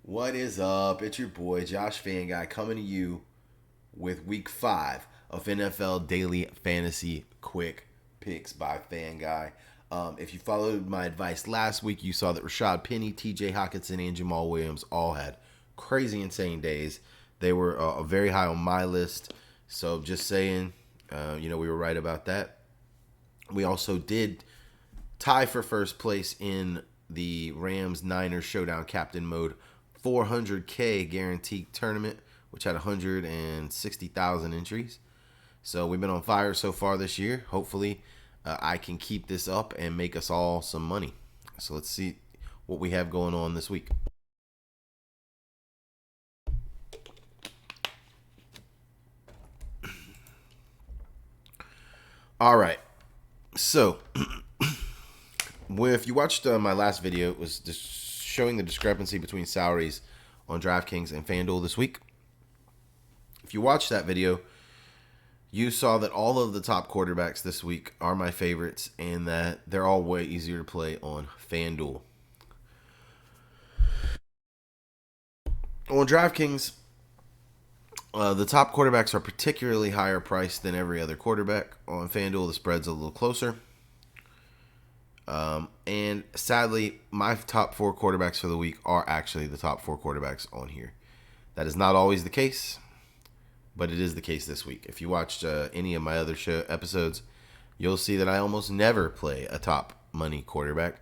What is up? It's your boy Josh Fanguy coming to you with week 5 of NFL Daily Fantasy Quick Picks by Fanguy. If you followed my advice last week, you saw that Rashad Penny, TJ Hawkinson, and Jamal Williams all had crazy insane days. They were very high on my list. So just saying, we were right about that. We also did tie for first place in the Rams Niners Showdown Captain Mode 400K guaranteed tournament, which had 160,000 entries. So we've been on fire so far this year. Hopefully, I can keep this up and make us all some money. So let's see what we have going on this week. All right. So, if you watched my last video, it was just showing the discrepancy between salaries on DraftKings and FanDuel this week. If you watched that video, you saw that all of the top quarterbacks this week are my favorites and that they're all way easier to play on FanDuel. On DraftKings, the top quarterbacks are particularly higher priced than every other quarterback. On FanDuel, the spread's a little closer. And sadly, my top 4 quarterbacks for the week are actually the top 4 quarterbacks on here. That is not always the case, but it is the case this week. If you watched any of my other episodes, you'll see that I almost never play a top money quarterback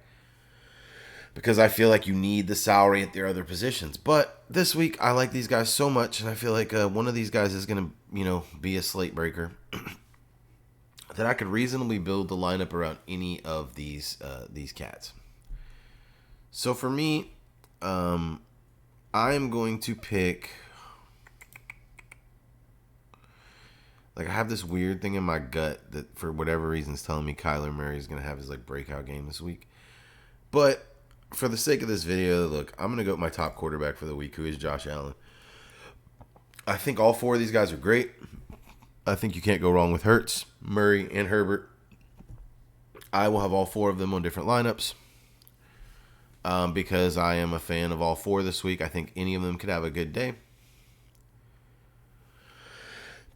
because I feel like you need the salary at their other positions. But this week, I like these guys so much, and I feel like one of these guys is going to, be a slate breaker. That I could reasonably build the lineup around any of these cats. So for me, I'm going to pick. Like, I have this weird thing in my gut that for whatever reason is telling me Kyler Murray is going to have his breakout game this week. But for the sake of this video, look, I'm going to go with my top quarterback for the week, who is Josh Allen. I think all 4 of these guys are great. I think you can't go wrong with Hurts, Murray, and Herbert. I will have all 4 of them on different lineups because I am a fan of all 4 this week. I think any of them could have a good day.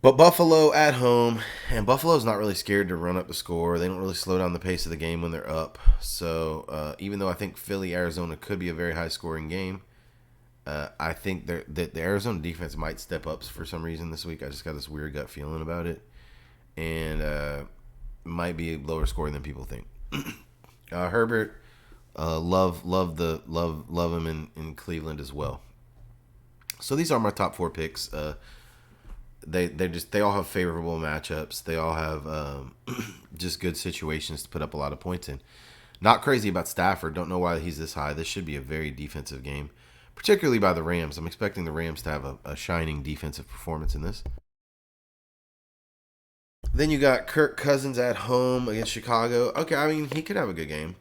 But Buffalo at home, and Buffalo's not really scared to run up the score. They don't really slow down the pace of the game when they're up. So even though I think Philly-Arizona could be a very high-scoring game, I think that the Arizona defense might step up for some reason this week. I just got this weird gut feeling about it, and might be lower scoring than people think. Herbert, love him in Cleveland as well. So these are my top 4 picks. They all have favorable matchups. They all have just good situations to put up a lot of points in. Not crazy about Stafford. Don't know why he's this high. This should be a very defensive game, particularly by the Rams. I'm expecting the Rams to have a shining defensive performance in this. Then you got Kirk Cousins at home against Chicago. Okay, I mean, he could have a good game.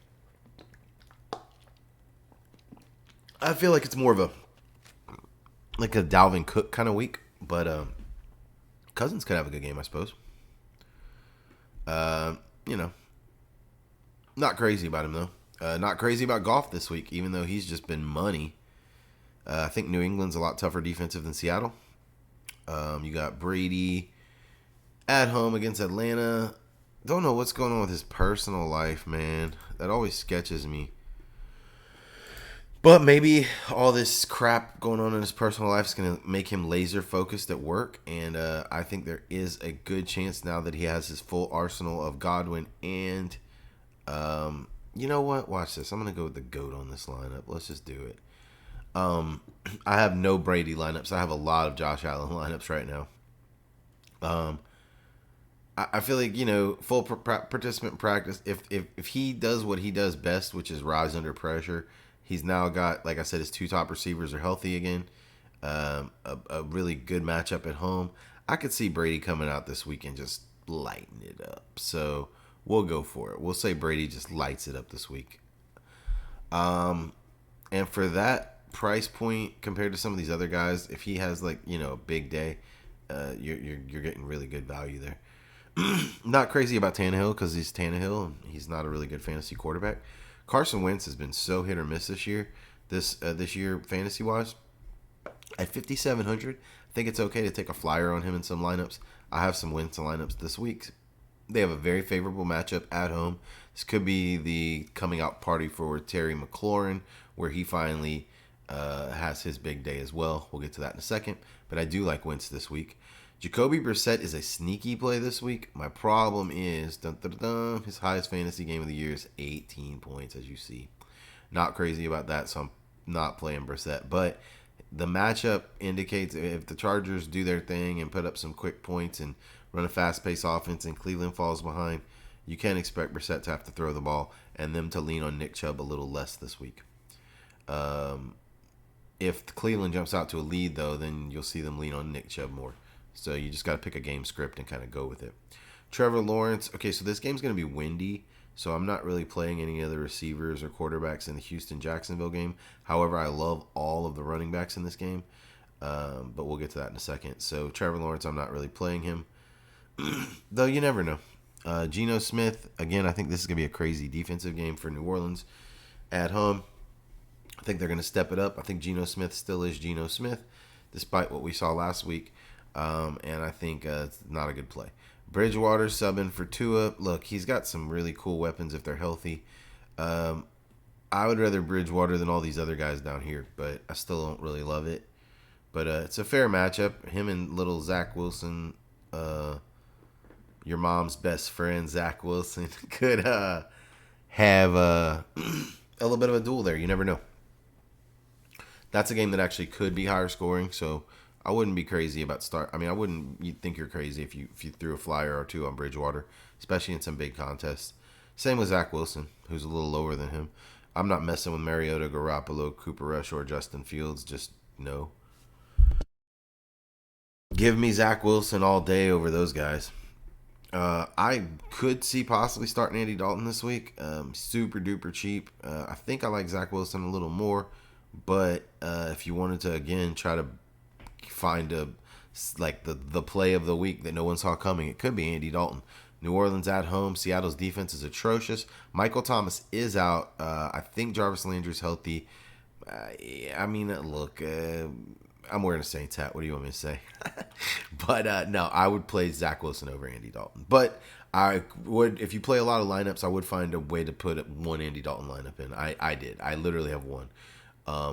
I feel like it's more of a Dalvin Cook kind of week, but Cousins could have a good game, I suppose. Not crazy about him though. Not crazy about Goff this week, even though he's just been money. I think New England's a lot tougher defensive than Seattle. You got Brady at home against Atlanta. Don't know what's going on with his personal life, man. That always sketches me. But maybe all this crap going on in his personal life is going to make him laser focused at work. And I think there is a good chance now that he has his full arsenal of Godwin. And you know what? Watch this. I'm going to go with the GOAT on this lineup. Let's just do it. I have no Brady lineups. I have a lot of Josh Allen lineups right now. I feel like, full participant practice. If he does what he does best, which is rise under pressure, he's now got, like I said, his 2 top receivers are healthy again. A really good matchup at home. I could see Brady coming out this week and just lighting it up. So we'll go for it. We'll say Brady just lights it up this week. And for that price point compared to some of these other guys, if he has a big day, you're getting really good value there. Not crazy about Tannehill because he's Tannehill and he's not a really good fantasy quarterback. Carson Wentz has been so hit or miss this year this year fantasy wise. At 5,700, I think it's okay to take a flyer on him in some lineups. I have some wins lineups this week. They have a very favorable matchup at home. This could be the coming out party for Terry McLaurin, where he finally has his big day as well. We'll get to that in a second. But I do like Wentz this week. Jacoby Brissett is a sneaky play this week. My problem is his highest fantasy game of the year is 18 points, as you see. Not crazy about that, so I'm not playing Brissett. But the matchup indicates if the Chargers do their thing and put up some quick points and run a fast-paced offense and Cleveland falls behind, you can't expect Brissett to have to throw the ball and them to lean on Nick Chubb a little less this week. If Cleveland jumps out to a lead, though, then you'll see them lean on Nick Chubb more. So you just got to pick a game script and kind of go with it. Trevor Lawrence. Okay, so this game's going to be windy, so I'm not really playing any other receivers or quarterbacks in the Houston-Jacksonville game. However, I love all of the running backs in this game, but we'll get to that in a second. So Trevor Lawrence, I'm not really playing him, though you never know. Geno Smith, again, I think this is going to be a crazy defensive game for New Orleans at home. I think they're going to step it up. I think Geno Smith still is Geno Smith, despite what we saw last week. And I think it's not a good play. Bridgewater subbing for Tua. Look, he's got some really cool weapons if they're healthy. I would rather Bridgewater than all these other guys down here, but I still don't really love it. But it's a fair matchup. Him and little Zach Wilson, your mom's best friend, Zach Wilson, could have a little bit of a duel there. You never know. That's a game that actually could be higher scoring, so I wouldn't be crazy about start. I mean, I wouldn't. You'd think you're crazy if you threw a flyer or two on Bridgewater, especially in some big contests. Same with Zach Wilson, who's a little lower than him. I'm not messing with Mariota, Garoppolo, Cooper Rush, or Justin Fields. Just no. Give me Zach Wilson all day over those guys. I could see possibly starting Andy Dalton this week. Super duper cheap. I think I like Zach Wilson a little more, but if you wanted to again try to find the play of the week that no one saw coming, it could be Andy Dalton. New Orleans at home. Seattle's defense is atrocious. Michael Thomas is out. I think Jarvis Landry's healthy. I mean, look, I'm wearing a Saints hat. What do you want me to say? But no, I would play Zach Wilson over Andy Dalton. But I would, if you play a lot of lineups, I would find a way to put one Andy Dalton lineup in. I did. I literally have one,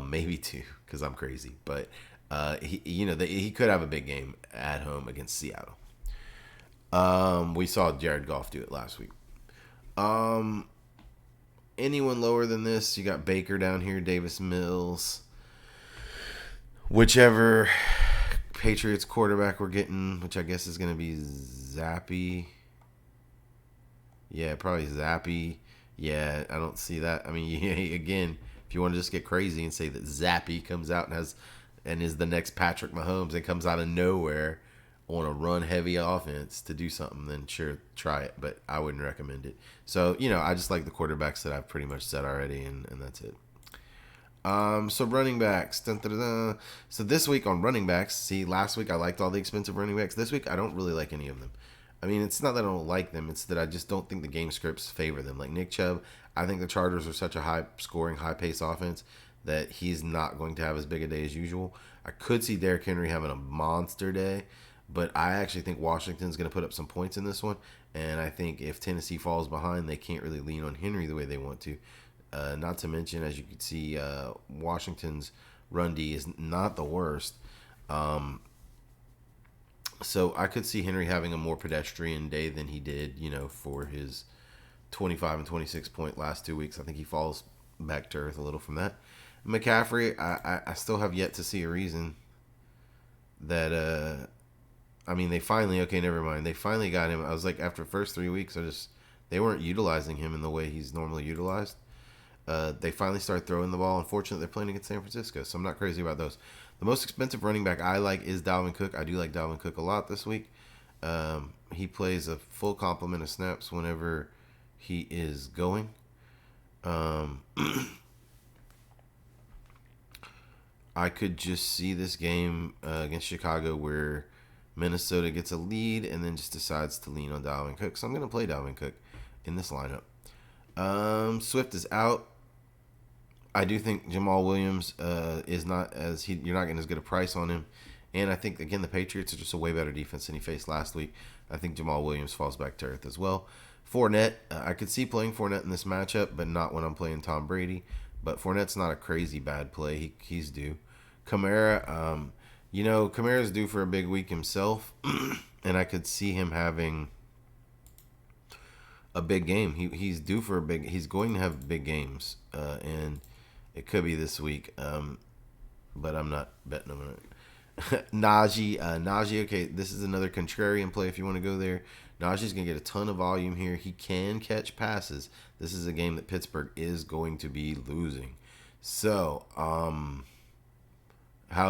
maybe two, because I'm crazy. But he could have a big game at home against Seattle. We saw Jared Goff do it last week. Anyone lower than this? You got Baker down here, Davis Mills. Whichever Patriots quarterback we're getting, which I guess is going to be Zappy. Yeah, probably Zappy. Yeah, I don't see that. I mean, again, if you want to just get crazy and say that Zappy comes out and is the next Patrick Mahomes and comes out of nowhere on a run-heavy offense to do something, then sure, try it. But I wouldn't recommend it. So, I just like the quarterbacks that I've pretty much said already, and that's it. So running backs. Dun, dun, dun, dun. So this week on running backs, see, last week I liked all the expensive running backs. This week I don't really like any of them. I mean, it's not that I don't like them. It's that I just don't think the game scripts favor them. Like Nick Chubb, I think the Chargers are such a high-scoring, high-paced offense that he's not going to have as big a day as usual. I could see Derrick Henry having a monster day, but I actually think Washington's going to put up some points in this one. And I think if Tennessee falls behind, they can't really lean on Henry the way they want to. Not to mention, as you can see, Washington's run D is not the worst. So I could see Henry having a more pedestrian day than he did, for his 25 and 26 point last 2 weeks. I think he falls back to earth a little from that. McCaffrey, I still have yet to see a reason that, they finally, okay, never mind. They finally got him. I was like, after the first 3 weeks, they weren't utilizing him in the way he's normally utilized. They finally start throwing the ball. Unfortunately, they're playing against San Francisco, so I'm not crazy about those. The most expensive running back I like is Dalvin Cook. I do like Dalvin Cook a lot this week. He plays a full complement of snaps whenever he is going. I could just see this game against Chicago where Minnesota gets a lead and then just decides to lean on Dalvin Cook. So I'm going to play Dalvin Cook in this lineup. Swift is out. I do think Jamal Williams is not you're not getting as good a price on him, and I think again the Patriots are just a way better defense than he faced last week. I think Jamal Williams falls back to earth as well. Fournette, I could see playing Fournette in this matchup, but not when I'm playing Tom Brady. But Fournette's not a crazy bad play. He's due. Kamara, Kamara's due for a big week himself, and I could see him having a big game. He's due for a big. He's going to have big games, and it could be this week. But I'm not betting on it. Najee. Okay, this is another contrarian play if you want to go there. Najee's gonna get a ton of volume here. He can catch passes. This is a game that Pittsburgh is going to be losing. So, how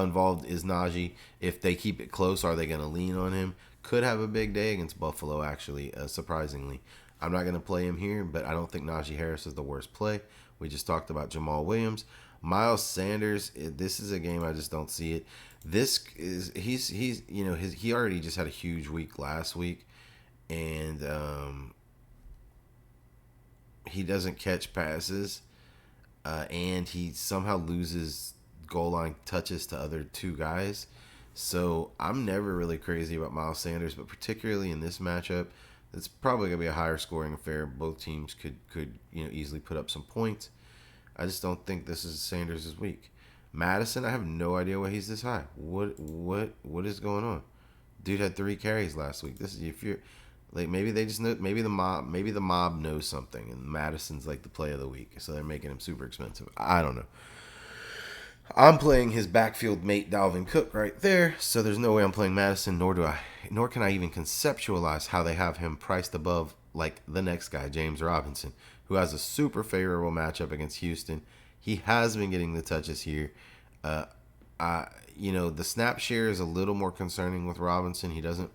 involved is Najee? If they keep it close, are they going to lean on him? Could have a big day against Buffalo, actually, surprisingly. I'm not going to play him here, but I don't think Najee Harris is the worst play. We just talked about Jamal Williams. Miles Sanders, this is a game I just don't see it. He already just had a huge week last week, and he doesn't catch passes, and he somehow loses goal line touches to other two guys. So I'm never really crazy about Miles Sanders, but particularly in this matchup, it's probably gonna be a higher scoring affair. Both teams could easily put up some points. I just don't think this is Sanders' week. Madison, I have no idea why he's this high. What is going on? Dude had 3 carries last week. This is if you're like maybe they just know maybe the mob knows something and Madison's like the play of the week, so they're making him super expensive. I don't know. I'm playing his backfield mate Dalvin Cook right there, so there's no way I'm playing Madison, nor can I even conceptualize how they have him priced above like the next guy, James Robinson, who has a super favorable matchup against Houston. He has been getting the touches here. The snap share is a little more concerning with Robinson. He doesn't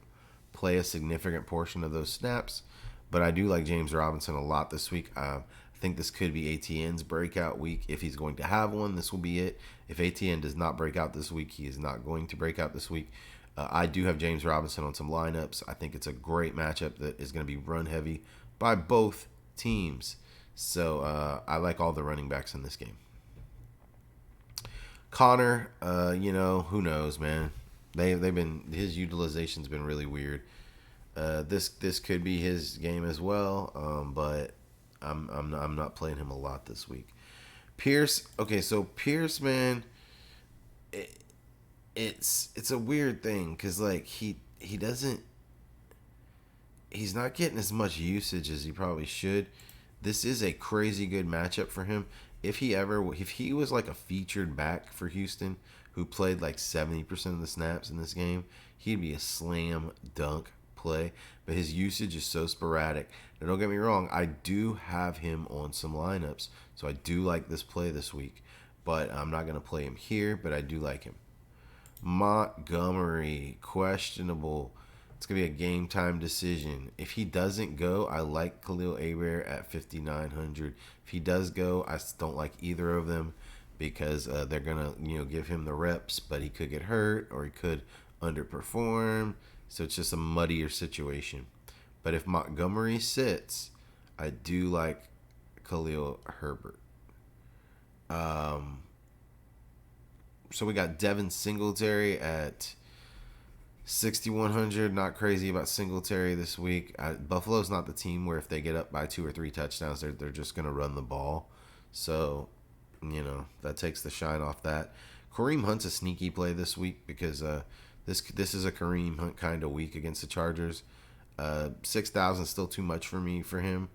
play a significant portion of those snaps, but I do like James Robinson a lot this week. I think this could be ATN's breakout week. If he's going to have one, this will be it. If ATN does not break out this week, he is not going to break out this week. I do have James Robinson on some lineups. I think it's a great matchup that is going to be run heavy by both teams. So I like all the running backs in this game. Connor, who knows, man? They've been his utilization's been really weird. This could be his game as well, but I'm not playing him a lot this week. Pierce, okay, so Pierce, man, it's a weird thing because like he's not getting as much usage as he probably should. This is a crazy good matchup for him. If he was like a featured back for Houston who played like 70% of the snaps in this game, he'd be a slam dunk play. But his usage is so sporadic. Now, don't get me wrong, I do have him on some lineups, so I do like this play this week. But I'm not going to play him here, but I do like him. Montgomery, questionable. It's going to be a game time decision. If he doesn't go, I like Khalil Hebert at 5,900. If he does go, I don't like either of them because they're going to give him the reps, but he could get hurt or he could underperform. So it's just a muddier situation. But if Montgomery sits, I do like Khalil Herbert. So we got Devin Singletary at 6,100. Not crazy about Singletary this week. Buffalo's not the team where if they get up by 2 or 3 touchdowns, they're just going to run the ball. So, that takes the shine off that. Kareem Hunt's a sneaky play this week because this is a Kareem Hunt kind of week against the Chargers. 6,000 is still too much for him,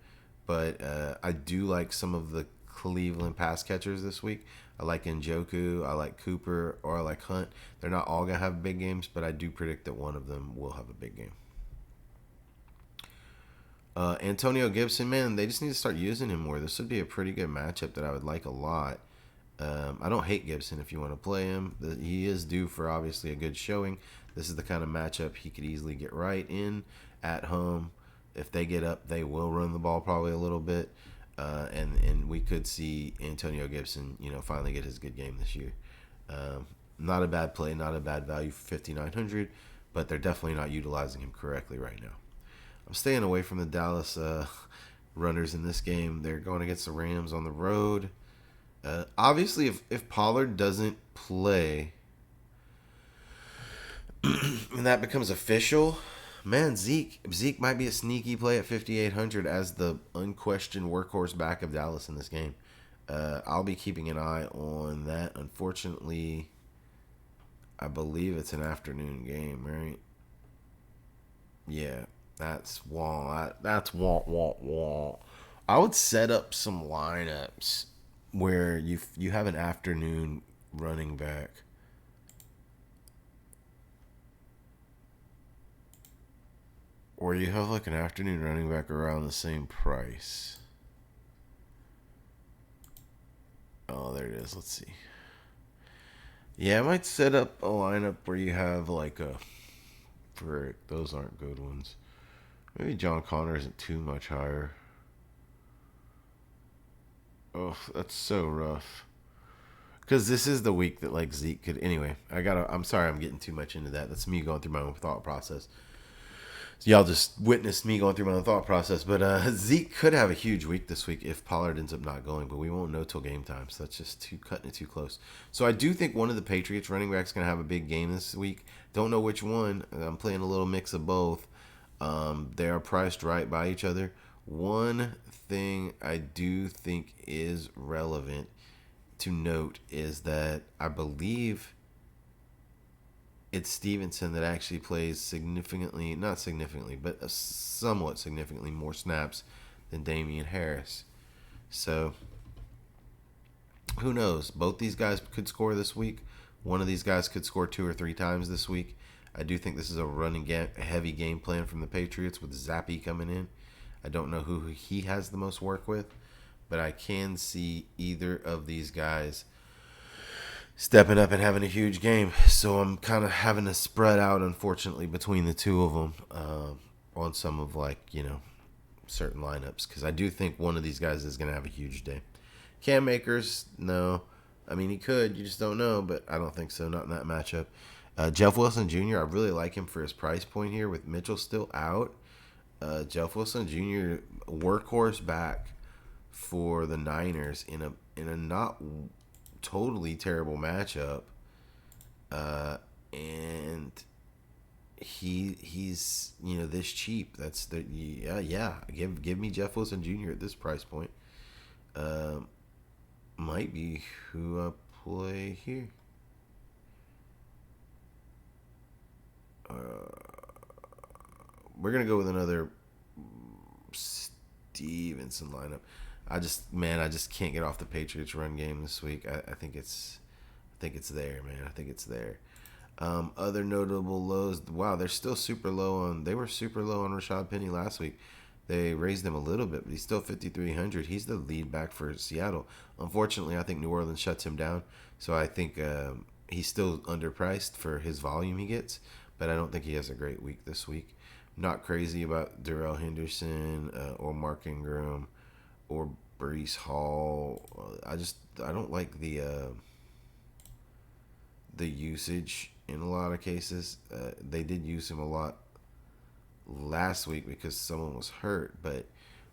but I do like some of the Cleveland pass catchers this week. I like Njoku, I like Cooper, or I like Hunt. They're not all going to have big games, but I do predict that one of them will have a big game. Antonio Gibson, man, they just need to start using him more. This would be a pretty good matchup that I would like a lot. I don't hate Gibson if you want to play him. He is due for obviously a good showing. This is the kind of matchup he could easily get right in at home. If they get up, they will run the ball probably a little bit. And we could see Antonio Gibson, finally get his good game this year. Not a bad play, not a bad value for 5,900, but they're definitely not utilizing him correctly right now. I'm staying away from the Dallas runners in this game. They're going against the Rams on the road. Obviously, if Pollard doesn't play and that becomes official, man, Zeke might be a sneaky play at 5,800 as the unquestioned workhorse back of Dallas in this game. I'll be keeping an eye on that. Unfortunately, I believe it's an afternoon game, right? Yeah, that's wah. That's wah wah wah. I would set up some lineups where you have an afternoon running back. Or you have like an afternoon running back around the same price. Oh, there it is. Let's see. Yeah, I might set up a lineup where you have like a. Frick, those aren't good ones. Maybe John Connor isn't too much higher. Oh, that's so rough. Because this is the week that like Zeke could. Anyway, I'm sorry, I'm getting too much into that. That's me going through my own thought process. So y'all just witnessed me going through my own thought process. But Zeke could have a huge week this week if Pollard ends up not going. But we won't know till game time. So that's just cutting it too close. So I do think one of the Patriots running backs going to have a big game this week. Don't know which one. I'm playing a little mix of both. They are priced right by each other. One thing I do think is relevant to note is that I believe it's Stevenson that actually plays significantly, not significantly, but somewhat significantly more snaps than Damian Harris. So who knows? Both these guys could score this week. One of these guys could score 2 or 3 times this week. I do think this is a running heavy game plan from the Patriots with Zappy coming in. I don't know who he has the most work with, but I can see either of these guys stepping up and having a huge game. So I'm kind of having to spread out, unfortunately, between the two of them on some of certain lineups because I do think one of these guys is going to have a huge day. Cam Akers, no. I mean, he could. You just don't know, but I don't think so. Not in that matchup. Jeff Wilson Jr., I really like him for his price point here with Mitchell still out. Jeff Wilson Jr., workhorse back for the Niners in a not totally terrible matchup. And he's this cheap. That's the yeah. Give me Jeff Wilson Jr. at this price point. Might be who I play here. We're gonna go with another Stevenson lineup. I just can't get off the Patriots run game this week. I think it's there, man. I think it's there. Other notable lows. Wow, they're still super low on. They were super low on Rashad Penny last week. They raised him a little bit, but he's still 5,300. He's the lead back for Seattle. Unfortunately, I think New Orleans shuts him down. So I think he's still underpriced for his volume he gets. But I don't think he has a great week this week. Not crazy about Darrell Henderson or Mark Ingram or Breece Hall. I don't like the usage in a lot of cases. They did use him a lot last week because someone was hurt, but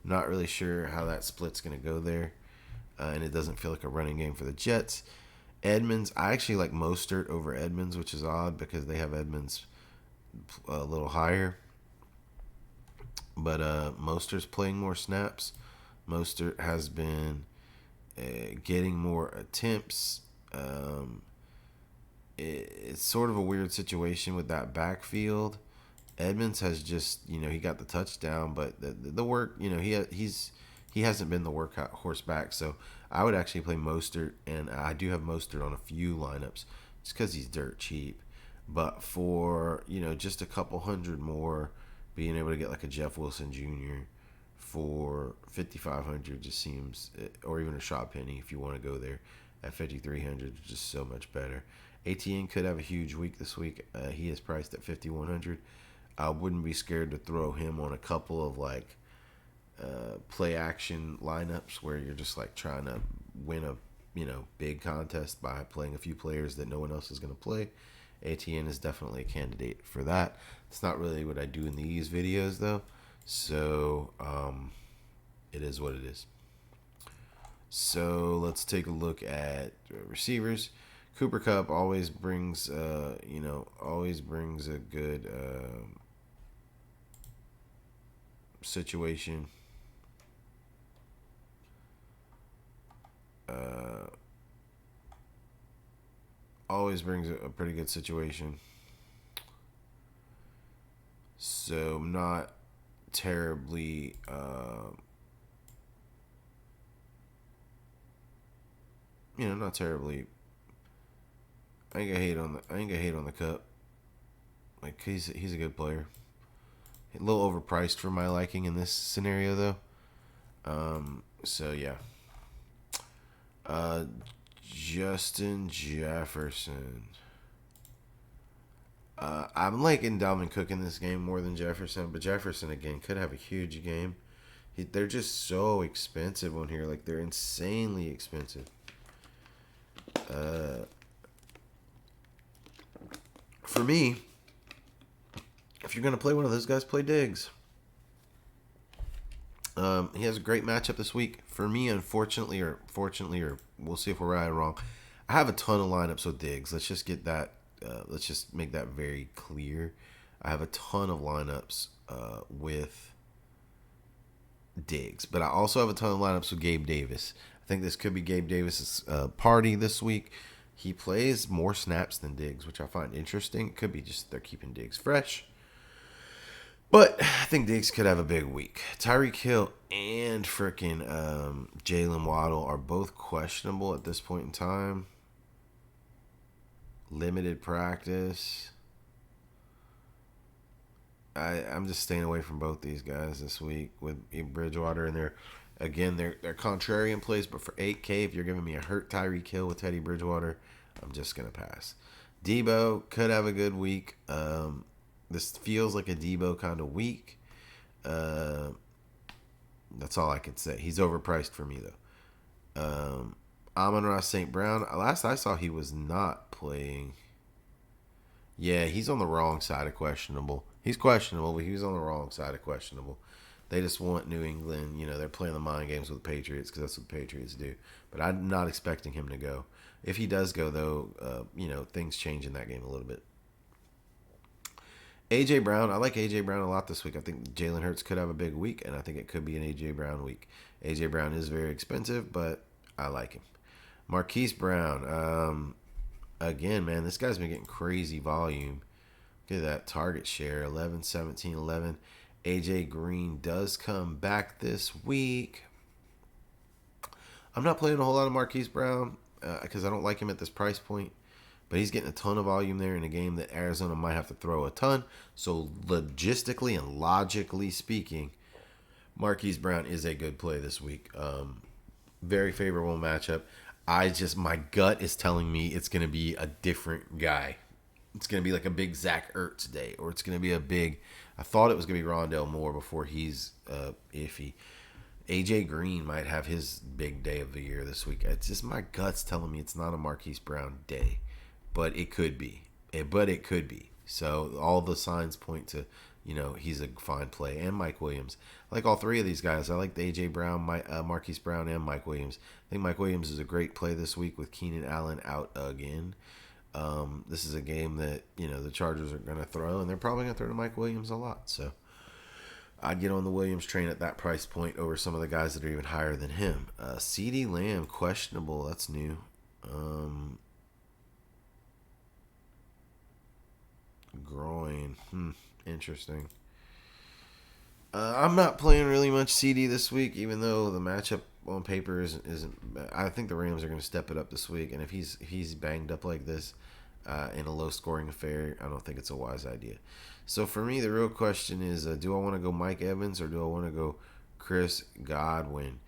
not really sure how that split's going to go there. And it doesn't feel like a running game for the Jets. Edmonds, I actually like Mostert over Edmonds, which is odd because they have Edmonds a little higher. But Mostert's playing more snaps. Mostert has been getting more attempts. It's sort of a weird situation with that backfield. Edmonds has just, he got the touchdown, but the work, he hasn't been the workhorse back. So I would actually play Mostert, and I do have Mostert on a few lineups just because he's dirt cheap. But for, just a couple hundred more, being able to get like a Jeff Wilson Jr. for 5,500 just seems, or even a Rashad Penny if you want to go there at 5,300, just so much better. ATN could have a huge week this week. He is priced at 5,100. I wouldn't be scared to throw him on a couple of play action lineups where you're just like trying to win a big contest by playing a few players that no one else is going to play. ATN is definitely a candidate for that. It's not really what I do in these videos though, so it is what it is. So let's take a look at receivers. Cooper Cup always brings, always brings a good situation. Uh, Always brings a pretty good situation. So not terribly. Not terribly. I ain't gonna hate on the Cup. Like he's a good player. A little overpriced for my liking in this scenario though. So yeah. Uh, Justin Jefferson. I'm liking Dalvin Cook in this game more than Jefferson, but Jefferson again could have a huge game. They're just so expensive on here. Like they're insanely expensive. For me, if you're gonna play one of those guys, play Diggs. He has a great matchup this week. For me, unfortunately, or fortunately, or we'll see if we're right or wrong. I have a ton of lineups with Diggs. Let's just get that. Let's just make that very clear. I have a ton of lineups with Diggs, but I also have a ton of lineups with Gabe Davis. I think this could be Gabe Davis's party this week. He plays more snaps than Diggs, which I find interesting. It could be just they're keeping Diggs fresh. But I think Diggs could have a big week. Tyreek Hill and freaking Jalen Waddle are both questionable at this point in time. Limited practice. I'm just staying away from both these guys this week with Bridgewater and they're contrarian plays, but for 8K, if you're giving me a hurt Tyreek Hill with Teddy Bridgewater, I'm just gonna pass. Debo could have a good week. This feels like a Debo kind of week. That's all I could say. He's overpriced for me though. Amon-Ra St. Brown. Last I saw, he was not playing. Yeah, he's on the wrong side of questionable. He's questionable, but he was on the wrong side of questionable. They just want New England. They're playing the mind games with the Patriots because that's what the Patriots do. But I'm not expecting him to go. If he does go, though, things change in that game a little bit. AJ Brown, I like AJ Brown a lot this week. I think Jalen Hurts could have a big week, and I think it could be an AJ Brown week. AJ Brown is very expensive, but I like him. Marquise Brown, again, man, this guy's been getting crazy volume. Look at that target share, 11, 17, 11. AJ Green does come back this week. I'm not playing a whole lot of Marquise Brown because I don't like him at this price point. But he's getting a ton of volume there in a game that Arizona might have to throw a ton. So logistically and logically speaking, Marquise Brown is a good play this week. Very favorable matchup. My gut is telling me it's going to be a different guy. It's going to be like a big Zach Ertz day, or it's going to be a big. I thought it was going to be Rondale Moore before he's iffy. AJ Green might have his big day of the year this week. It's just my gut's telling me it's not a Marquise Brown day. But it could be. So all the signs point to, he's a fine play. And Mike Williams. I like all three of these guys. I like the A.J. Brown, Marquise Brown, and Mike Williams. I think Mike Williams is a great play this week with Keenan Allen out again. This is a game that, the Chargers are going to throw, and they're probably going to throw to Mike Williams a lot. So I'd get on the Williams train at that price point over some of the guys that are even higher than him. CeeDee Lamb, questionable. That's new. Groin. Interesting. I'm not playing really much CD this week, even though the matchup on paper isn't. I think the Rams are going to step it up this week, and if he's banged up like this in a low scoring affair, I don't think it's a wise idea. So for me, the real question is: do I want to go Mike Evans or do I want to go Chris Godwin?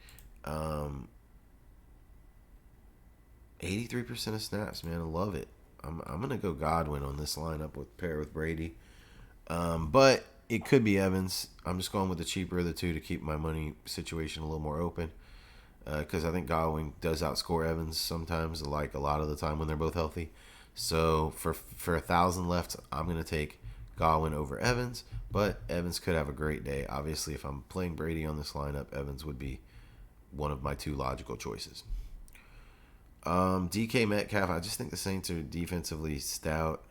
83% of snaps, man. I love it. I'm gonna go Godwin on this lineup pair with Brady, but it could be Evans. I'm just going with the cheaper of the two to keep my money situation a little more open, because I think Godwin does outscore Evans sometimes, like a lot of the time when they're both healthy. So for 1,000 left, I'm gonna take Godwin over Evans, but Evans could have a great day. Obviously, if I'm playing Brady on this lineup, Evans would be one of my two logical choices. DK Metcalf, I just think the Saints are defensively stout.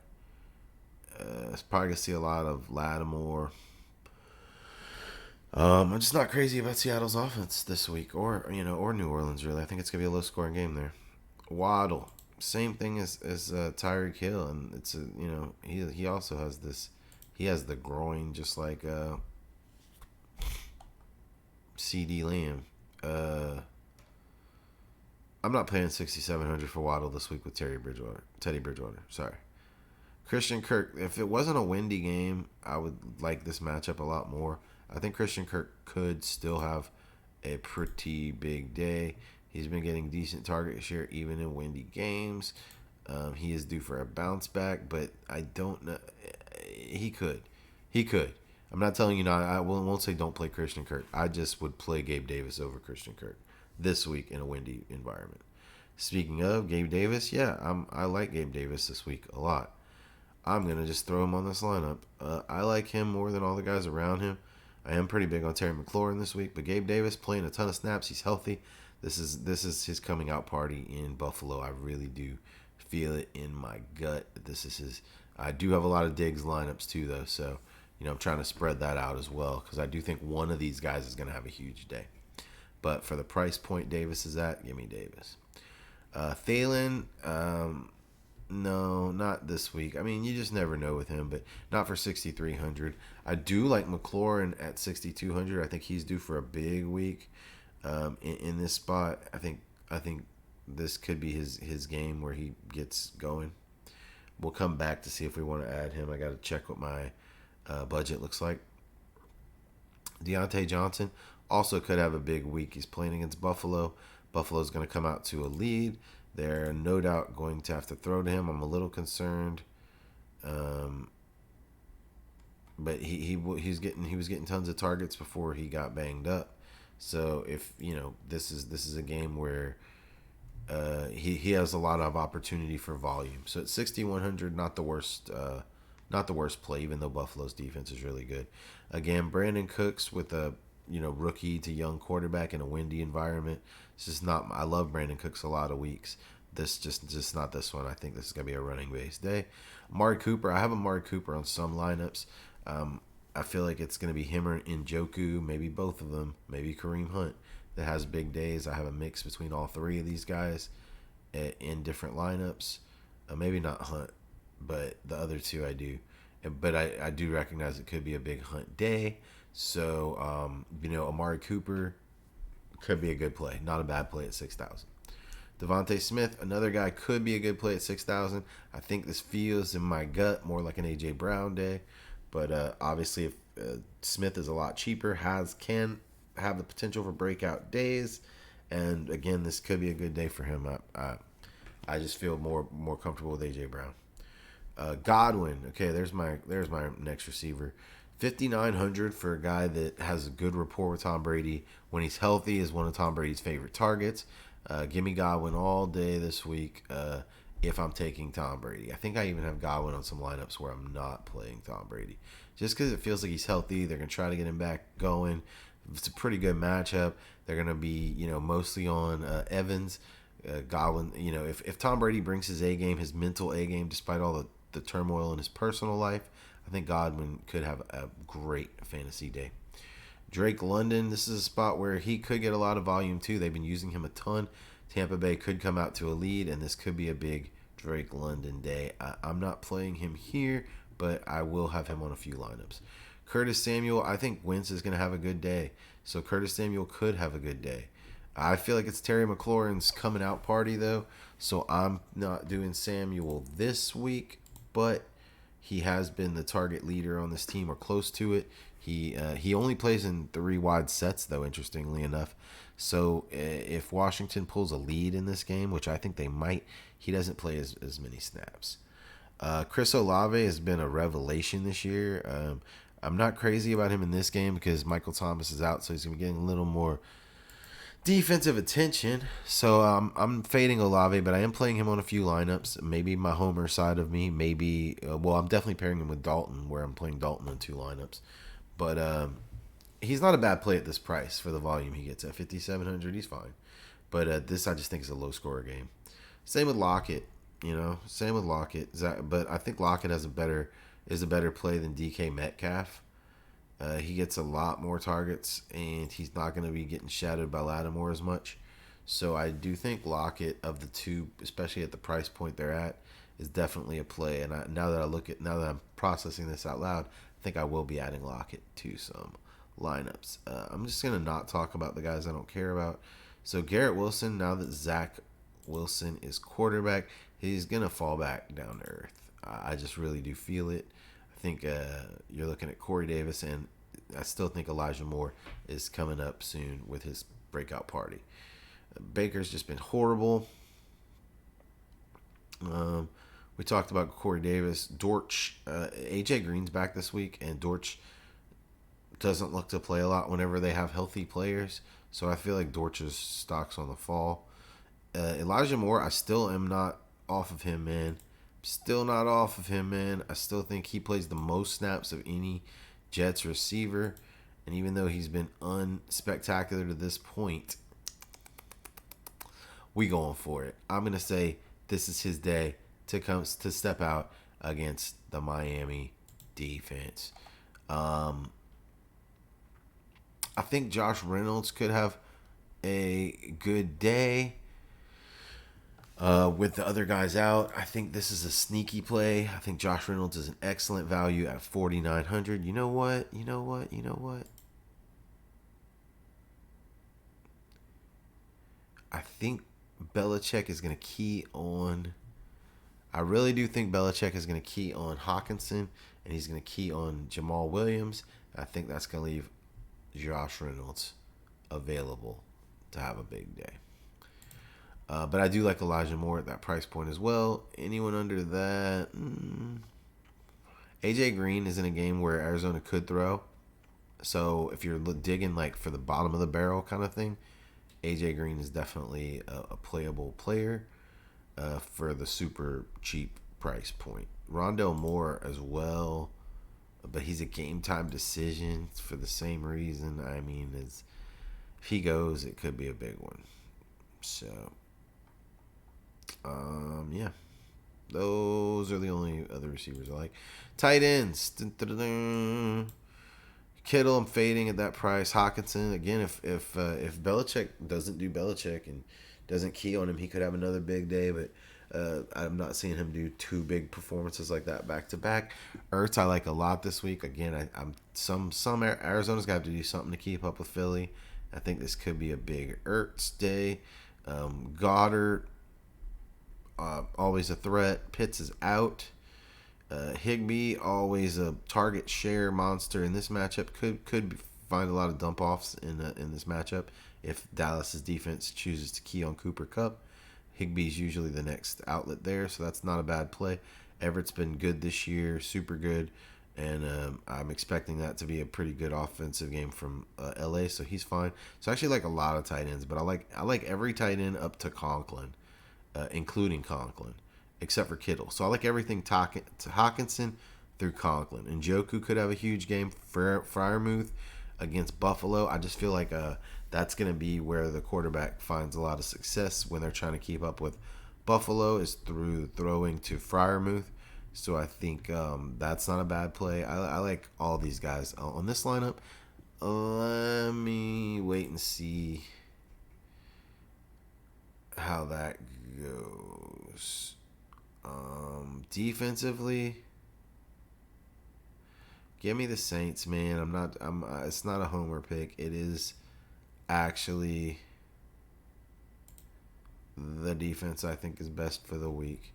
It's probably gonna see a lot of Lattimore. I'm just not crazy about Seattle's offense this week, or New Orleans. Really, I think it's gonna be a low-scoring game there. Waddle, same thing as Tyreek Hill, and it's he also has this. He has the groin just like CD Lamb. I'm not paying 6,700 for Waddle this week with Teddy Bridgewater. Sorry. Christian Kirk, if it wasn't a windy game, I would like this matchup a lot more. I think Christian Kirk could still have a pretty big day. He's been getting decent target share even in windy games. He is due for a bounce back, but I don't know. He could. I'm not telling you not. I won't say don't play Christian Kirk. I just would play Gabe Davis over Christian Kirk this week in a windy environment. Speaking of Gabe Davis, yeah, I like Gabe Davis this week a lot. I'm going to just throw him on this lineup. I like him more than all the guys around him. I am pretty big on Terry McLaurin this week, but Gabe Davis playing a ton of snaps. He's healthy. This is his coming out party in Buffalo. I really do feel it in my gut. This is his. I do have a lot of Diggs lineups too, though, so I'm trying to spread that out as well because I do think one of these guys is going to have a huge day. But for the price point Davis is at, give me Davis. Thielen, no, not this week. I mean, you just never know with him, but not for 6,300. I do like McLaurin at 6,200. I think he's due for a big week in this spot. I think this could be his game where he gets going. We'll come back to see if we want to add him. I got to check what my budget looks like. Deontay Johnson also could have a big week. He's playing against Buffalo. Buffalo's going to come out to a lead. They're no doubt going to have to throw to him. I'm a little concerned, but he was getting tons of targets before he got banged up. So if this is a game where he has a lot of opportunity for volume. So at 6,100, not the worst play, even though Buffalo's defense is really good. Again, Brandon Cooks with a rookie to young quarterback in a windy environment. It's just not. I love Brandon Cooks a lot of weeks. This just not this one. I think this is gonna be a running base day. Amari Cooper. I have Amari Cooper on some lineups. I feel like it's gonna be him or Njoku, maybe both of them, maybe Kareem Hunt that has big days. I have a mix between all three of these guys in different lineups. Maybe not Hunt, but the other two I do. But I do recognize it could be a big Hunt day. So, Amari Cooper could be a good play. Not a bad play at 6,000. Devontae Smith, another guy, could be a good play at 6,000. I think this feels in my gut more like an A.J. Brown day. But obviously, if Smith is a lot cheaper, can have the potential for breakout days. And again, this could be a good day for him. I just feel more comfortable with A.J. Brown. Godwin, okay, there's my next receiver. 5,900 for a guy that has a good rapport with Tom Brady. When he's healthy, is one of Tom Brady's favorite targets. Give me Godwin all day this week if I'm taking Tom Brady. I think I even have Godwin on some lineups where I'm not playing Tom Brady. Just because it feels like he's healthy, they're going to try to get him back going. It's a pretty good matchup. They're going to be, mostly on Evans. Godwin, if Tom Brady brings his A game, his mental A game, despite all the turmoil in his personal life, I think Godwin could have a great fantasy day. Drake London, this is a spot where he could get a lot of volume too. They've been using him a ton. Tampa Bay could come out to a lead, and this could be a big Drake London day. I'm not playing him here, but I will have him on a few lineups. Curtis Samuel, I think Wentz is going to have a good day. So Curtis Samuel could have a good day. I feel like it's Terry McLaurin's coming out party, though. So I'm not doing Samuel this week, but he has been the target leader on this team or close to it. He only plays in 3 wide sets, though, interestingly enough. So if Washington pulls a lead in this game, which I think they might, he doesn't play as many snaps. Chris Olave has been a revelation this year. I'm not crazy about him in this game because Michael Thomas is out, so he's going to be getting a little more defensive attention. So I'm fading Olave, but I am playing him on a few lineups. Maybe my homer side of me. Maybe I'm definitely pairing him with Dalton, where I'm playing Dalton on 2 lineups. But he's not a bad play at this price for the volume he gets at 5,700. He's fine, but this I just think is a low scorer game. Same with Lockett, Same with Lockett. But I think Lockett is a better play than DK Metcalf. He gets a lot more targets, and he's not going to be getting shadowed by Lattimore as much. So I do think Lockett of the two, especially at the price point they're at, is definitely a play. And now that I'm processing this out loud, I think I will be adding Lockett to some lineups. I'm just gonna not talk about the guys I don't care about. So Garrett Wilson, now that Zach Wilson is quarterback, he's gonna fall back down to earth. I just really do feel it. I think you're looking at Corey Davis, and I still think Elijah Moore is coming up soon with his breakout party. Baker's just been horrible. We talked about Corey Davis. Dortch, AJ Green's back this week, and Dortch doesn't look to play a lot whenever they have healthy players. So I feel like Dortch's stock's on the fall. Elijah Moore, I still am not off of him, man. Still not off of him, man. I still think he plays the most snaps of any Jets receiver. And even though he's been unspectacular to this point, we going for it. I'm going to say this is his day to step out against the Miami defense. I think Josh Reynolds could have a good day with the other guys out. I think this is a sneaky play. I think Josh Reynolds is an excellent value at 4,900. You know what? I think Belichick is going to key on. I really do think Belichick is going to key on Hawkinson, and he's going to key on Jamal Williams. I think that's going to leave Josh Reynolds available to have a big day. But I do like Elijah Moore at that price point as well. Anyone under that? AJ Green is in a game where Arizona could throw. So if you're digging like for the bottom of the barrel kind of thing, AJ Green is definitely a playable player for the super cheap price point. Rondell Moore as well, but he's a game time decision for the same reason. I mean, if he goes, it could be a big one. So, yeah. Those are the only other receivers I like. Tight ends. Kittle, I'm fading at that price. Hawkinson, again, if Belichick doesn't do Belichick and doesn't key on him, he could have another big day, but I'm not seeing him do two big performances like that back to back. Ertz, I like a lot this week. Again, some Arizona's got to do something to keep up with Philly. I think this could be a big Ertz day. Goddard, always a threat. Pitts is out. Higbee, always a target share monster in this matchup. Could find a lot of dump offs in this matchup if Dallas's defense chooses to key on Cooper Kupp. Higbee's usually the next outlet there, so that's not a bad play. Everett's been good this year, super good, and I'm expecting that to be a pretty good offensive game from LA, so he's fine. So I actually like a lot of tight ends, but I like every tight end up to Conklin, including Conklin, except for Kittle. So I like everything to Hawkinson through Conklin. And Njoku could have a huge game for Freiermuth against Buffalo. I just feel like that's going to be where the quarterback finds a lot of success when they're trying to keep up with Buffalo is through throwing to Freiermuth. So I think that's not a bad play. I like all these guys on this lineup. Let me wait and see how that goes. Defensively, give me the Saints, man. It's not a homer pick. It is actually the defense I think is best for the week.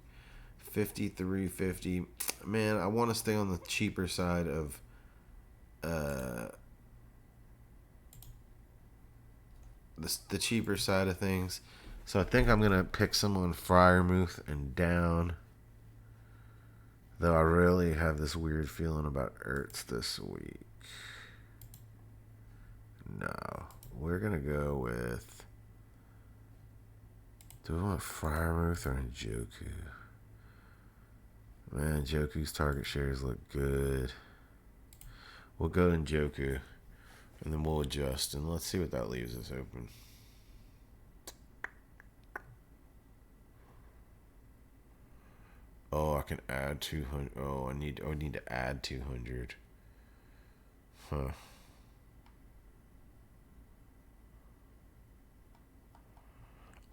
53.50. Man, I want to stay on the cheaper side of the cheaper side of things. So I think I'm gonna pick someone Freiermuth and down. Though I really have this weird feeling about Ertz this week. No, we're gonna go with. Do we want Freiermuth or Njoku? Man, Njoku's target shares look good. We'll go to Njoku. And then we'll adjust, and let's see what that leaves us open. Oh, I can add 200. Oh, I need to add 200. Huh.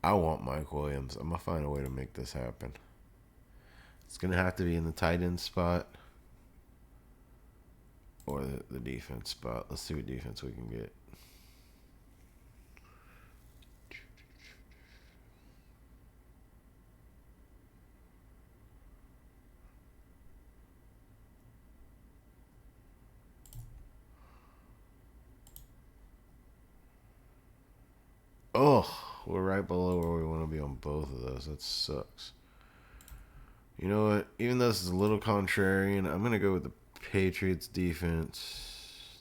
I want Mike Williams. I'm gonna find a way to make this happen. It's gonna have to be in the tight end spot or the defense spot. Let's see what defense we can get. Oh, we're right below where we want to be on both of those. That sucks. You know what? Even though this is a little contrarian, I'm going to go with the Patriots defense.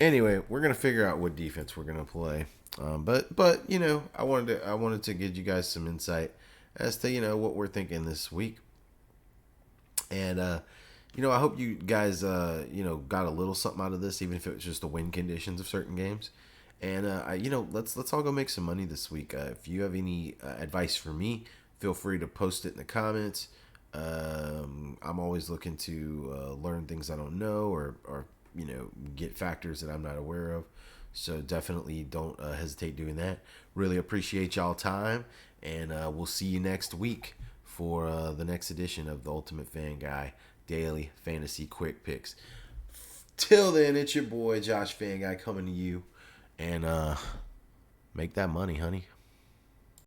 Anyway, we're going to figure out what defense we're going to play. But you know, I wanted to give you guys some insight as to, you know, what we're thinking this week. And you know, I hope you guys you know, got a little something out of this, even if it was just the win conditions of certain games. And you know, let's all go make some money this week. If you have any advice for me, feel free to post it in the comments. I'm always looking to learn things I don't know, or you know, get factors that I'm not aware of. So definitely don't hesitate doing that. Really appreciate y'all time, and we'll see you next week for the next edition of the Ultimate Fan Guy Daily Fantasy Quick Picks. Till then, it's your boy Josh Fanguy coming to you, and make that money, honey.